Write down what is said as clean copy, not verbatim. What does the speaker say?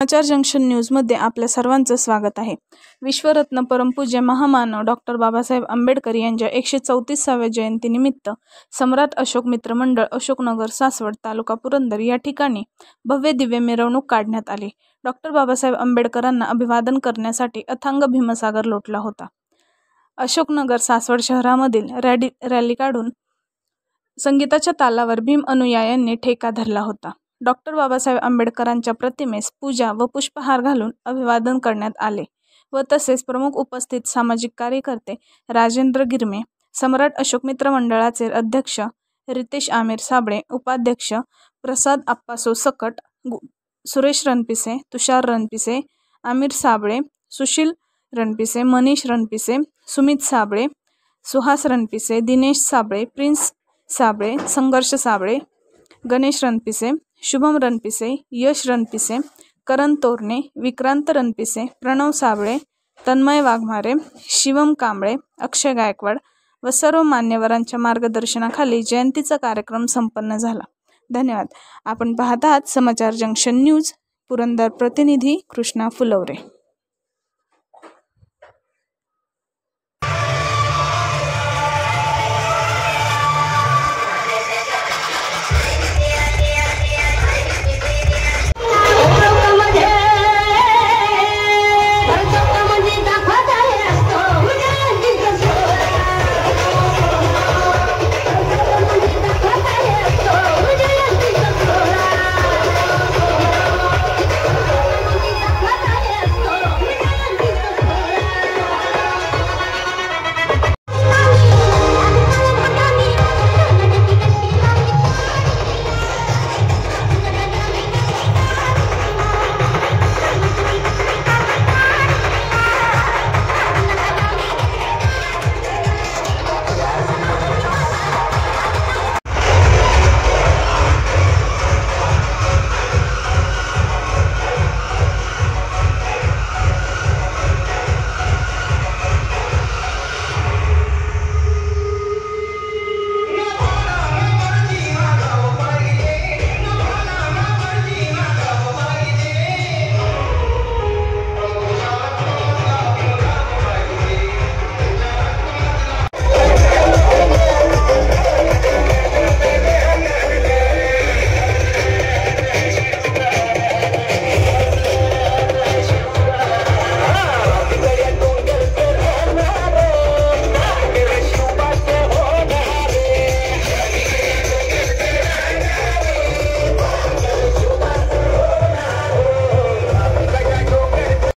समाचार junction न्यूजमध्ये आपल्या सर्वांचं स्वागत आहे. विश्वरत्न परमपूज्य महामानव डॉक्टर बाबासाहेब आंबेडकर यांच्या 134व्या जयंतीनिमित्त सम्राट अशोक मित्र मंडळ, अशोकनगर, सासवड, तालुका पुरंदर या ठिकाणी भव्य दिव्य मिरवणूक काढण्यात आली. डॉक्टर बाबासाहेब आंबेडकरांना अभिवादन करण्यासाठी अथांग भीमसागर लोटला होता. अशोकनगर, सासवड शहरामधील रॅली काढून संगीताच्या तालावर भीम अनुयायांनी ठेका धरला होता. डॉक्टर बाबासाहेब आंबेडकरांच्या प्रतिमेस पूजा व पुष्पहार घालून अभिवादन करण्यात आले व तसेच प्रमुख उपस्थित सामाजिक कार्यकर्ते राजेंद्र गिरमे, सम्राट अशोक मित्र मंडळाचे अध्यक्ष रितेश आमिर साबळे, उपाध्यक्ष प्रसाद आप्पासो सकट, सुरेश रणपिसे, तुषार रणपिसे, आमिर साबळे, सुशील रणपिसे, मनीष रणपिसे, सुमित साबळे, सुहास रणपिसे, दिनेश साबळे, प्रिन्स साबळे, संघर्ष साबळे, गणेश रणपिसे, शुभम रणपिसे, यश रणपिसे, करण तोरणे, विक्रांत रणपिसे, प्रणव साबळे, तन्मय वाघमारे, शिवम कांबळे, अक्षय गायकवाड व सर्व मान्यवरांच्या मार्गदर्शनाखाली जयंतीचा कार्यक्रम संपन्न झाला. धन्यवाद. आपण पाहत आहात समाचार जंक्शन न्यूज. पुरंदर प्रतिनिधी कृष्णा फुलवरे.